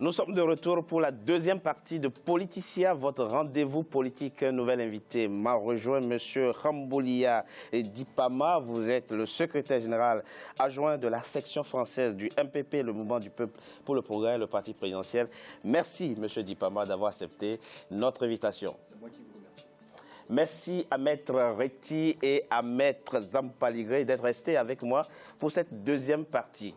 Nous sommes de retour pour la deuxième partie de Politicia, votre rendez-vous politique. Un nouvel invité m'a rejoint, M. Ramboulia Dipama. Vous êtes le secrétaire général adjoint de la section française du MPP, le Mouvement du Peuple pour le Progrès, le parti présidentiel. Merci, M. Dipama, d'avoir accepté notre invitation. C'est moi qui vous remercie. Merci à Maître Reti et à Maître Zampaligré d'être restés avec moi pour cette deuxième partie.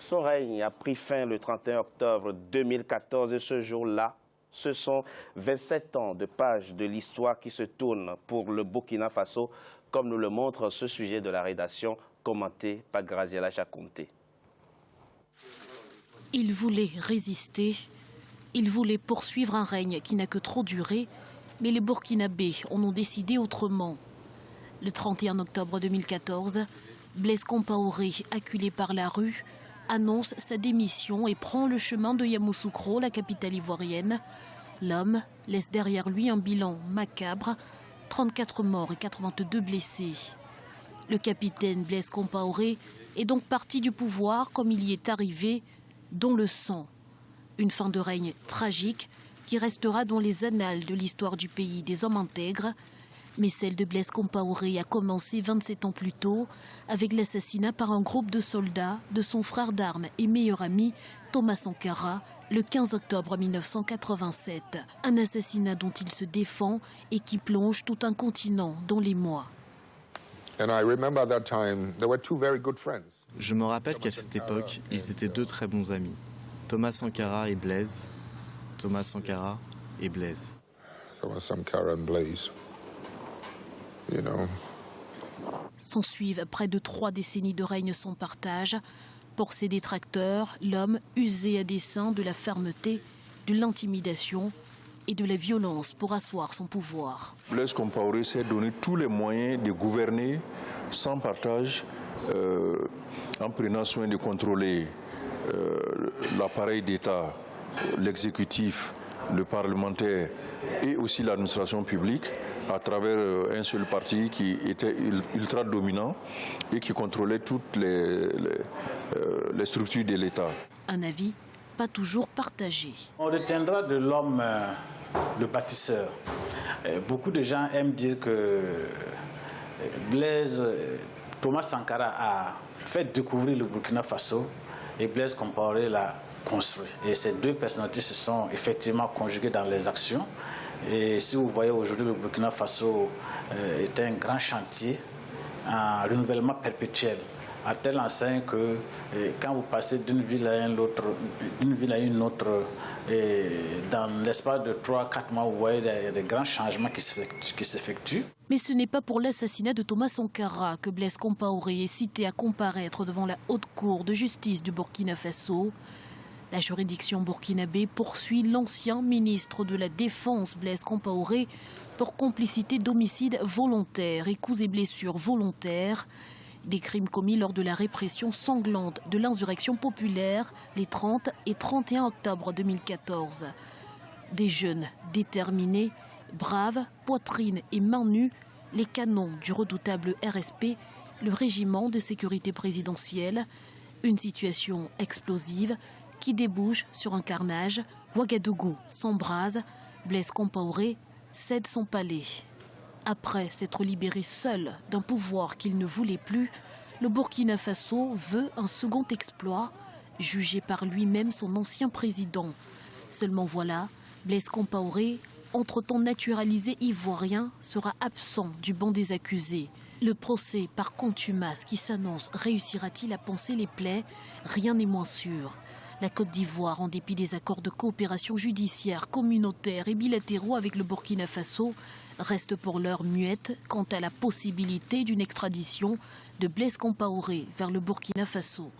Son règne a pris fin le 31 octobre 2014 et ce jour-là, ce sont 27 ans de pages de l'histoire qui se tournent pour le Burkina Faso, comme nous le montre ce sujet de la rédaction commenté par Graziella Chakonté. Il voulait résister, il voulait poursuivre un règne qui n'a que trop duré, mais les Burkinabés en ont décidé autrement. Le 31 octobre 2014, Blaise Compaoré, acculé par la rue, annonce sa démission et prend le chemin de Yamoussoukro, la capitale ivoirienne. L'homme laisse derrière lui un bilan macabre, 34 morts et 82 blessés. Le capitaine Blaise Compaoré est donc parti du pouvoir comme il y est arrivé, dont le sang. Une fin de règne tragique qui restera dans les annales de l'histoire du pays des hommes intègres. Mais celle de Blaise Compaoré a commencé 27 ans plus tôt avec l'assassinat par un groupe de soldats de son frère d'armes et meilleur ami Thomas Sankara le 15 octobre 1987. Un assassinat dont il se défend et qui plonge tout un continent dans l'émoi. Je me rappelle qu'à cette époque, ils étaient deux très bons amis. Thomas Sankara et Blaise. Thomas Sankara et Blaise. Thomas Sankara and Blaise. You know. S'ensuivent près de 3 décennies de règne sans partage. Pour ses détracteurs, l'homme usé à dessein de la fermeté, de l'intimidation et de la violence pour asseoir son pouvoir. Blaise Compaoré s'est donné tous les moyens de gouverner sans partage, en prenant soin de contrôler l'appareil d'État, l'exécutif, le parlementaire et aussi l'administration publique à travers un seul parti qui était ultra dominant et qui contrôlait toutes les structures de l'État. Un avis pas toujours partagé. On retiendra de l'homme le bâtisseur. Beaucoup de gens aiment dire que Thomas Sankara a fait découvrir le Burkina Faso et Blaise Compaoré l'a construit. Et ces deux personnalités se sont effectivement conjuguées dans les actions. Et si vous voyez aujourd'hui, le Burkina Faso est un grand chantier, un renouvellement perpétuel, à telle enseigne que quand vous passez d'une ville à une autre, dans l'espace de 3-4 mois, vous voyez des grands changements qui s'effectuent. Mais ce n'est pas pour l'assassinat de Thomas Sankara que Blaise Compaoré est cité à comparaître devant la haute cour de justice du Burkina Faso. La juridiction burkinabé poursuit l'ancien ministre de la Défense Blaise Compaoré pour complicité d'homicide volontaire et coups et blessures volontaires. Des crimes commis lors de la répression sanglante de l'insurrection populaire les 30 et 31 octobre 2014. Des jeunes déterminés, braves, poitrine et mains nues, les canons du redoutable RSP, le régiment de sécurité présidentielle. Une situation explosive qui débouche sur un carnage. Ouagadougou s'embrase, Blaise Compaoré cède son palais. Après s'être libéré seul d'un pouvoir qu'il ne voulait plus, le Burkina Faso veut un second exploit, jugé par lui-même son ancien président. Seulement voilà, Blaise Compaoré, entre-temps naturalisé ivoirien, sera absent du banc des accusés. Le procès par contumace qui s'annonce réussira-t-il à panser les plaies? Rien n'est moins sûr. La Côte d'Ivoire, en dépit des accords de coopération judiciaire, communautaire et bilatéraux avec le Burkina Faso, reste pour l'heure muette quant à la possibilité d'une extradition de Blaise Compaoré vers le Burkina Faso.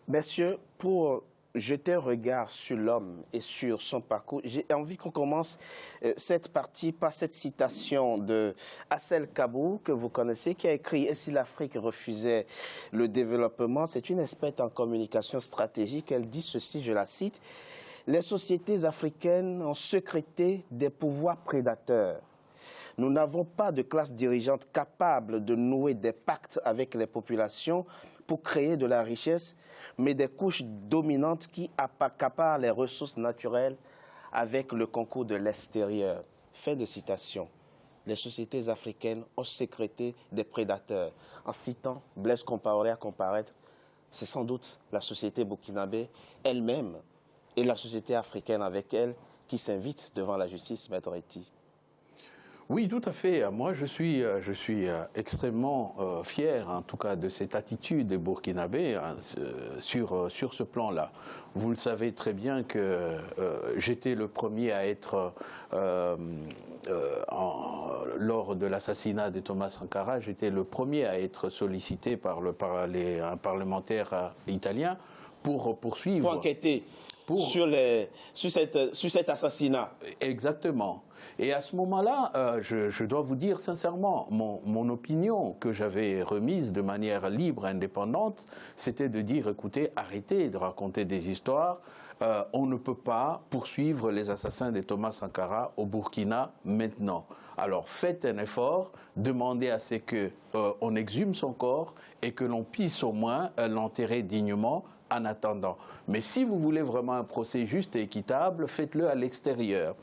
Messieurs, pour jeter un regard sur l'homme et sur son parcours, j'ai envie qu'on commence cette partie par cette citation de Assel Kabou, que vous connaissez, qui a écrit « Et si l'Afrique refusait le développement ?» C'est une experte en communication stratégique. Elle dit ceci, je la cite, « Les sociétés africaines ont sécrété des pouvoirs prédateurs. Nous n'avons pas de classe dirigeante capable de nouer des pactes avec les populations pour créer de la richesse, mais des couches dominantes qui accaparent les ressources naturelles avec le concours de l'extérieur. Fin de citation. Les sociétés africaines ont sécrété des prédateurs. En citant Blaise Compaoré à comparaître, c'est sans doute la société burkinabé elle-même et la société africaine avec elle qui s'invitent devant la justice, Maître Ety. Oui, tout à fait. Moi, je suis extrêmement fier, en tout cas, de cette attitude des Burkinabés sur ce plan-là. Vous le savez très bien que j'étais le premier à être, lors de l'assassinat de Thomas Sankara, j'étais le premier à être sollicité par un parlementaire italien pour poursuivre. Pour enquêter sur cet assassinat. Exactement. Et à ce moment-là, je dois vous dire sincèrement, mon opinion que j'avais remise de manière libre, indépendante, c'était de dire, écoutez, arrêtez de raconter des histoires. On ne peut pas poursuivre les assassins de Thomas Sankara au Burkina maintenant. Alors faites un effort, demandez à ce qu'on exhume son corps et que l'on puisse au moins l'enterrer dignement en attendant. Mais si vous voulez vraiment un procès juste et équitable, faites-le à l'extérieur.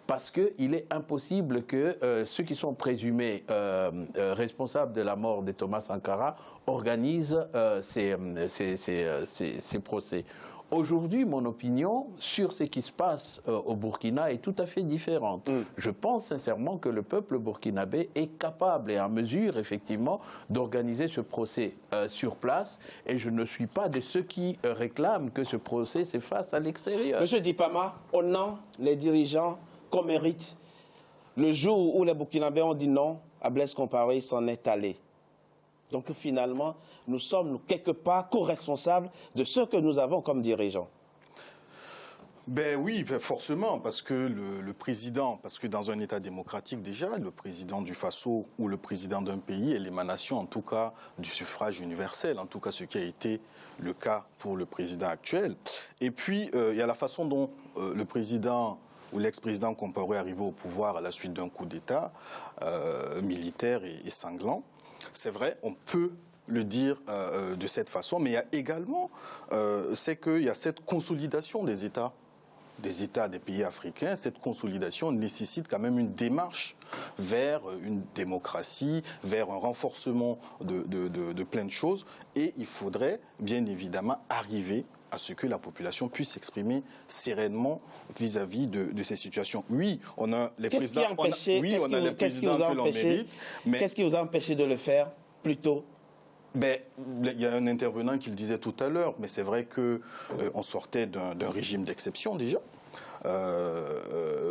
Parce qu'il est impossible que ceux qui sont présumés responsables de la mort de Thomas Sankara organisent ces procès. Aujourd'hui, mon opinion sur ce qui se passe au Burkina est tout à fait différente. Je pense sincèrement que le peuple burkinabé est capable et en mesure, effectivement, d'organiser ce procès sur place. Et je ne suis pas de ceux qui réclament que ce procès se fasse à l'extérieur. Monsieur Dipama, on a les dirigeants qu'on mérite. Le jour où les Burkinabés ont dit non, à Blaise Compaoré s'en est allé. Donc finalement, nous sommes quelque part co-responsables de ce que nous avons comme dirigeants. Ben oui, forcément, parce que le président, parce que dans un État démocratique déjà, le président du Faso ou le président d'un pays est l'émanation en tout cas du suffrage universel, en tout cas ce qui a été le cas pour le président actuel. Et puis, il y a la façon dont le président ou l'ex-président Compaoré est arrivé au pouvoir à la suite d'un coup d'État militaire et sanglant. C'est vrai, on peut le dire de cette façon, mais il y a également, c'est qu'il y a cette consolidation des États, des pays africains. Cette consolidation nécessite quand même une démarche vers une démocratie, vers un renforcement de plein de choses. Et il faudrait bien évidemment arriver à ce que la population puisse s'exprimer sereinement vis-à-vis de ces situations. Oui, on a les présidents, on a les présidents que l'on mérite. Mais qu'est-ce qui vous a empêché de le faire plus tôt? Ben, il y a un intervenant qui le disait tout à l'heure, mais c'est vrai qu'on sortait d'un régime d'exception déjà.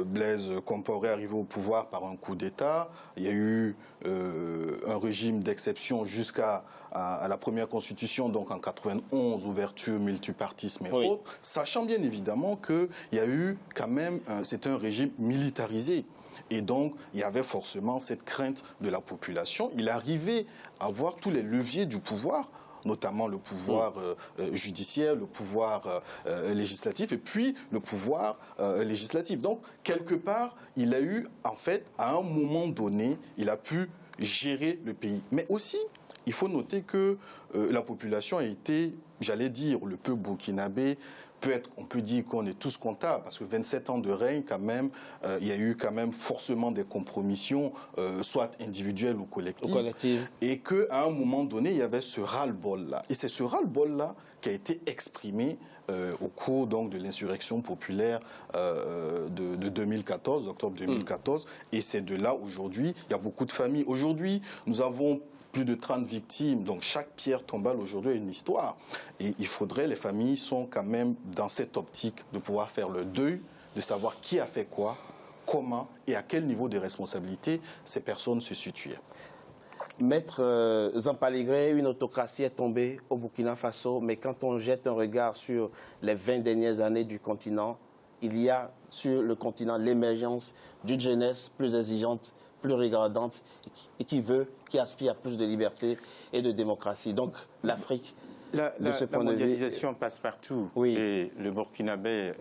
Blaise Compaoré est arrivé au pouvoir par un coup d'État. Il y a eu un régime d'exception jusqu'à la première constitution, donc en 91, ouverture, multipartisme et autres, sachant bien évidemment qu'il y a eu quand même, c'est un régime militarisé. Et donc, il y avait forcément cette crainte de la population. Il arrivait à avoir tous les leviers du pouvoir, notamment le pouvoir judiciaire, le pouvoir législatif et puis le pouvoir législatif. Donc, quelque part, il a eu, en fait, à un moment donné, il a pu gérer le pays. Mais aussi, il faut noter que la population a été, j'allais dire, le peuple burkinabé, on peut dire qu'on est tous comptables, parce que 27 ans de règne, quand même, il y a eu quand même forcément des compromissions, soit individuelles ou collectives. Et qu'à un moment donné, il y avait ce ras-le-bol-là. Et c'est ce ras-le-bol-là qui a été exprimé au cours donc, de l'insurrection populaire de 2014, d'octobre 2014. Et c'est de là, aujourd'hui, il y a beaucoup de familles. Aujourd'hui, nous avons plus de 30 victimes, donc chaque pierre tombale aujourd'hui a une histoire. Et il faudrait, les familles sont quand même dans cette optique de pouvoir faire le deuil, de savoir qui a fait quoi, comment et à quel niveau de responsabilité ces personnes se situaient. Maître Zampaligré, une autocratie est tombée au Burkina Faso, mais quand on jette un regard sur les 20 dernières années du continent, il y a sur le continent l'émergence d'une jeunesse plus exigeante, plus regardante et qui aspire à plus de liberté et de démocratie. Donc l'Afrique, la mondialisation passe partout. Oui. Et le Burkinabé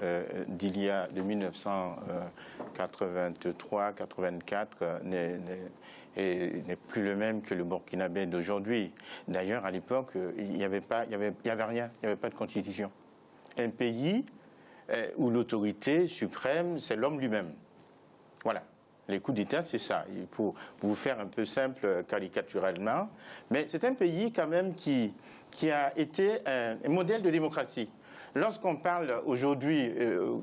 de 1983-84 n'est plus le même que le Burkinabé d'aujourd'hui. D'ailleurs, à l'époque, il n'y avait rien, il n'y avait pas de constitution. Un pays où l'autorité suprême, c'est l'homme lui-même. Voilà. Les coups d'État, c'est ça. Pour vous faire un peu simple caricaturalement. Mais c'est un pays quand même qui a été un modèle de démocratie. Lorsqu'on parle aujourd'hui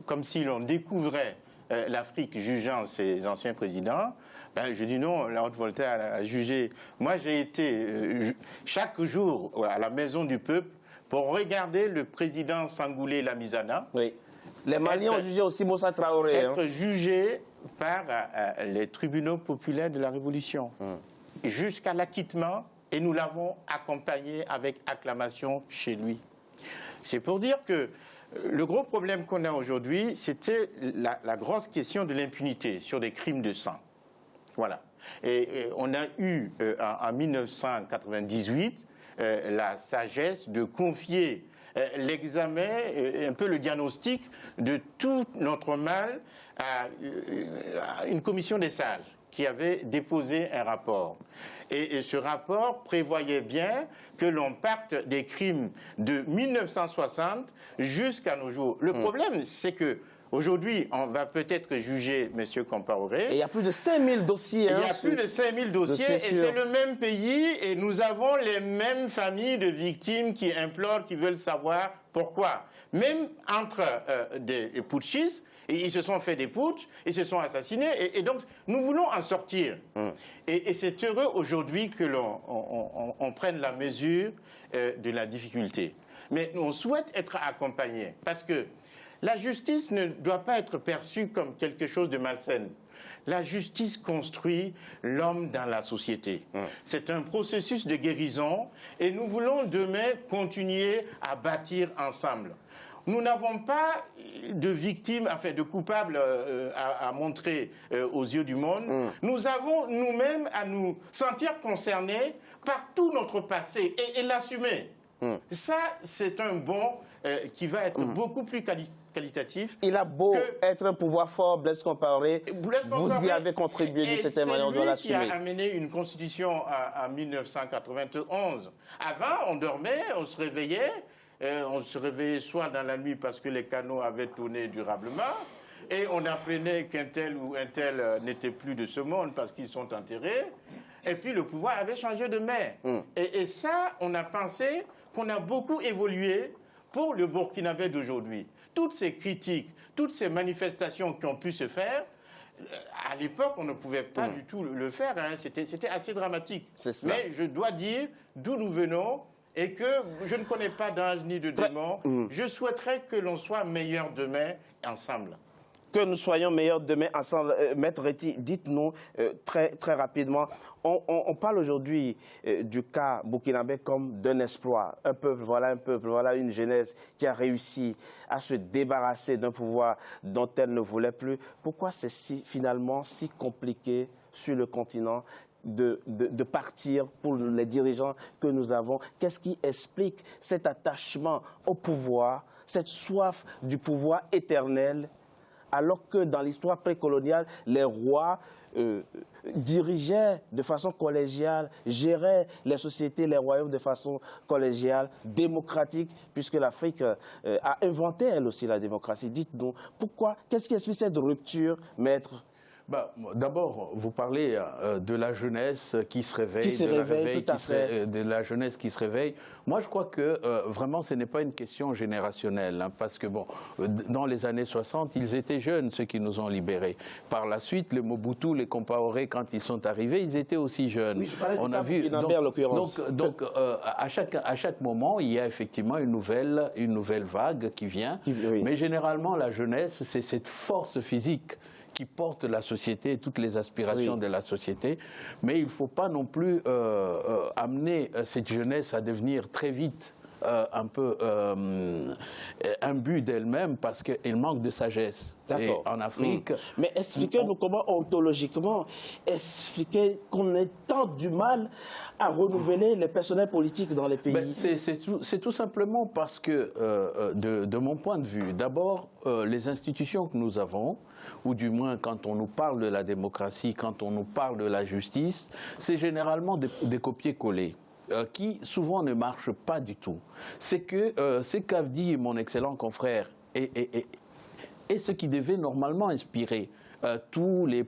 comme si l'on découvrait l'Afrique jugeant ses anciens présidents, ben, je dis non, la Haute-Voltaire a jugé. Moi, j'ai été chaque jour à la Maison du Peuple pour regarder le président Sangoulé Lamizana. Oui. Les Maliens ont jugé aussi Moussa Traoré. Être jugé par les tribunaux populaires de la Révolution, jusqu'à l'acquittement, et nous l'avons accompagné avec acclamation chez lui. C'est pour dire que le gros problème qu'on a aujourd'hui, c'était la grosse question de l'impunité sur des crimes de sang. Voilà. Et on a eu en 1998 la sagesse de confier l'examen, un peu le diagnostic de tout notre mal à une commission des sages qui avait déposé un rapport. Et ce rapport prévoyait bien que l'on parte des crimes de 1960 jusqu'à nos jours. Le problème, c'est que aujourd'hui, on va peut-être juger M. Compaoré. Et il y a plus de 5000 dossiers. Il y a plus de 5000 dossiers et c'est le même pays et nous avons les mêmes familles de victimes qui implorent, qui veulent savoir pourquoi. Même entre des putschistes, et ils se sont fait des putschs, ils se sont assassinés et donc nous voulons en sortir. Et c'est heureux aujourd'hui que l'on prenne la mesure de la difficulté. Mais on souhaite être accompagnés parce que la justice ne doit pas être perçue comme quelque chose de malsain. La justice construit l'homme dans la société. C'est un processus de guérison et nous voulons demain continuer à bâtir ensemble. Nous n'avons pas de victimes, enfin de coupables à montrer aux yeux du monde. Nous avons nous-mêmes à nous sentir concernés par tout notre passé et l'assumer. Ça, c'est un bond qui va être beaucoup plus qualitatif. Il a beau être un pouvoir fort, Blaise Compaoré, vous y avez contribué d'une certaine manière, on doit l'assumer. C'est lui qui a amené une constitution en 1991. Avant, on dormait, on se réveillait soit dans la nuit parce que les canaux avaient tourné durablement, et on apprenait qu'un tel ou un tel n'était plus de ce monde parce qu'ils sont enterrés, et puis le pouvoir avait changé de main. Et ça, on a pensé qu'on a beaucoup évolué pour le Burkinabé d'aujourd'hui. Toutes ces critiques, toutes ces manifestations qui ont pu se faire, à l'époque, on ne pouvait pas du tout le faire. Hein. C'était assez dramatique. Mais je dois dire d'où nous venons et que je ne connais pas d'ange ni de démon. Je souhaiterais que l'on soit meilleurs demain ensemble. Que nous soyons meilleurs demain ensemble. Maître Reti, dites-nous très rapidement, on parle aujourd'hui du cas burkinabé comme d'un exploit. Un peuple, voilà une jeunesse qui a réussi à se débarrasser d'un pouvoir dont elle ne voulait plus. Pourquoi c'est finalement si compliqué sur le continent de partir pour les dirigeants que nous avons? Qu'est-ce qui explique cet attachement au pouvoir, cette soif du pouvoir éternel, alors que dans l'histoire précoloniale, les rois dirigeaient de façon collégiale, géraient les sociétés, les royaumes de façon collégiale, démocratique, puisque l'Afrique a inventé elle aussi la démocratie. Dites-nous, pourquoi, qu'est-ce qui explique cette rupture, maître? D'abord, vous parlez de la jeunesse qui se réveille, de la jeunesse qui se réveille. Moi, je crois que vraiment, ce n'est pas une question générationnelle, hein, parce que bon, dans les années 60, ils étaient jeunes, ceux qui nous ont libérés. Par la suite, les Mobutu, les Compaoré, quand ils sont arrivés, ils étaient aussi jeunes. Oui, on a vu donc à chaque moment, il y a effectivement une nouvelle vague qui vient. Mais généralement, la jeunesse, c'est cette force physique qui porte la société et toutes les aspirations de la société. Mais il ne faut pas non plus amener cette jeunesse à devenir très vite un peu imbue d'elle-même parce qu'elle manque de sagesse. Et en Afrique... Mais expliquez-nous comment, ontologiquement, expliquez qu'on ait tant du mal à renouveler les personnels politiques dans les pays. C'est tout simplement parce que, de mon point de vue, d'abord, les institutions que nous avons, ou du moins quand on nous parle de la démocratie, quand on nous parle de la justice, c'est généralement des copier-coller. Qui souvent ne marchent pas du tout. C'est qu'a dit mon excellent confrère et ce qui devait normalement inspirer tous les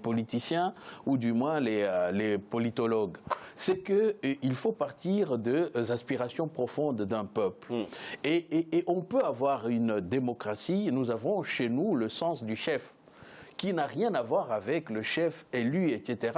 politiciens ou du moins les politologues. C'est qu'il faut partir des aspirations profondes d'un peuple. Et on peut avoir une démocratie, nous avons chez nous le sens du chef, qui n'a rien à voir avec le chef élu, etc.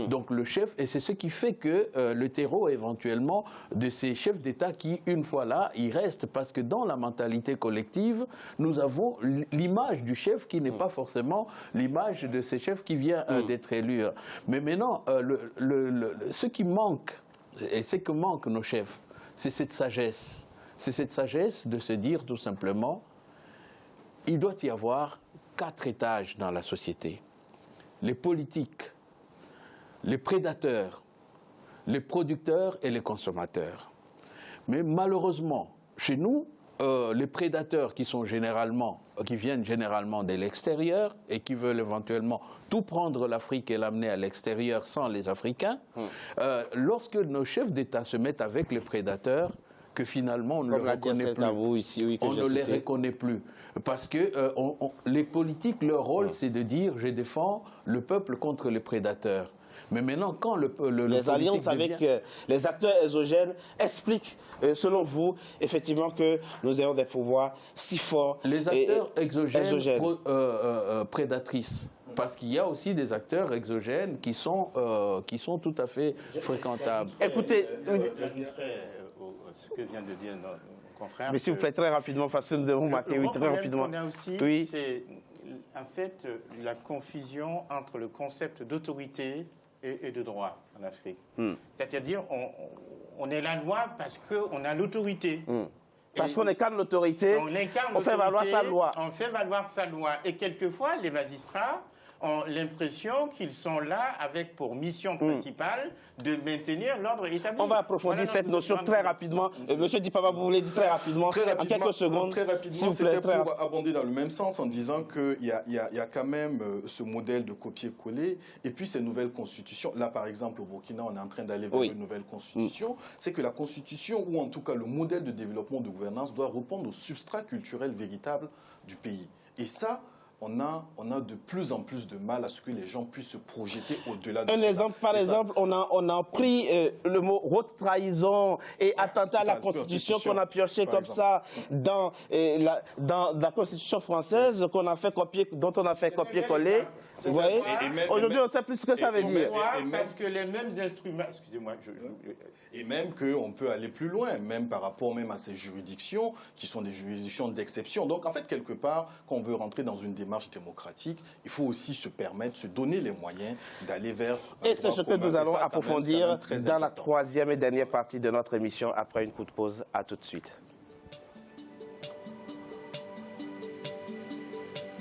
Donc le chef, et c'est ce qui fait que le terreau éventuellement de ces chefs d'État qui, une fois là, ils restent, parce que dans la mentalité collective, nous avons l'image du chef qui n'est pas forcément l'image de ce chef qui vient d'être élu. Mais maintenant, ce qui manque, et ce que manquent nos chefs, c'est cette sagesse. C'est cette sagesse de se dire tout simplement, il doit y avoir 4 étages dans la société. Les politiques, les prédateurs, les producteurs et les consommateurs. Mais malheureusement, chez nous, les prédateurs qui viennent généralement de l'extérieur et qui veulent éventuellement tout prendre l'Afrique et l'amener à l'extérieur sans les Africains, lorsque nos chefs d'État se mettent avec les prédateurs, que finalement on ne les reconnaît plus. On ne les reconnaît plus. Parce que les politiques, leur rôle, c'est de dire « je défends le peuple contre les prédateurs ». Mais maintenant, quand les alliances avec les acteurs exogènes expliquent, selon vous, effectivement, que nous ayons des pouvoirs si forts. Les acteurs exogènes prédatrices. Parce qu'il y a aussi des acteurs exogènes qui sont tout à fait fréquentables. Écoutez, ce que vient de dire notre confrère. Mais s'il vous plaît, très rapidement, parce que nous devons marquer, oui, très rapidement. Ce qu'on a aussi, c'est en fait la confusion entre le concept d'autorité et de droit en Afrique. C'est-à-dire, on est la loi parce qu'on a l'autorité. Parce qu'on incarne l'autorité, on fait valoir sa loi. On fait valoir sa loi. Et quelquefois, les magistrats ont l'impression qu'ils sont là avec pour mission principale de maintenir l'ordre établi. On va approfondir cette notion très rapidement. Monsieur Dipama, vous voulez dire très rapidement, en quelques secondes. Très rapidement, c'était pour abonder dans le même sens en disant qu'il y a quand même ce modèle de copier-coller et puis ces nouvelles constitutions. Là, par exemple, au Burkina, on est en train d'aller vers une nouvelle constitution. C'est que la constitution, ou en tout cas le modèle de développement de gouvernance, doit répondre au substrat culturel véritable du pays. Et ça, on a de plus en plus de mal à ce que les gens puissent se projeter au-delà de ça. Par exemple, on a pris le mot haute trahison et attentat à la Constitution qu'on a pioché comme ça dans la Constitution française dont on a fait copier-coller. Vous voyez, aujourd'hui, on sait plus ce que ça veut dire. Parce que les mêmes instruments... Excusez-moi, et même qu'on peut aller plus loin, même par rapport même à ces juridictions qui sont des juridictions d'exception. Donc, en fait, quelque part, quand on veut rentrer dans une démarche démocratique, il faut aussi se donner les moyens d'aller vers... Et c'est ce que nous allons approfondir dans la 3e et dernière partie de notre émission après une courte pause. À tout de suite.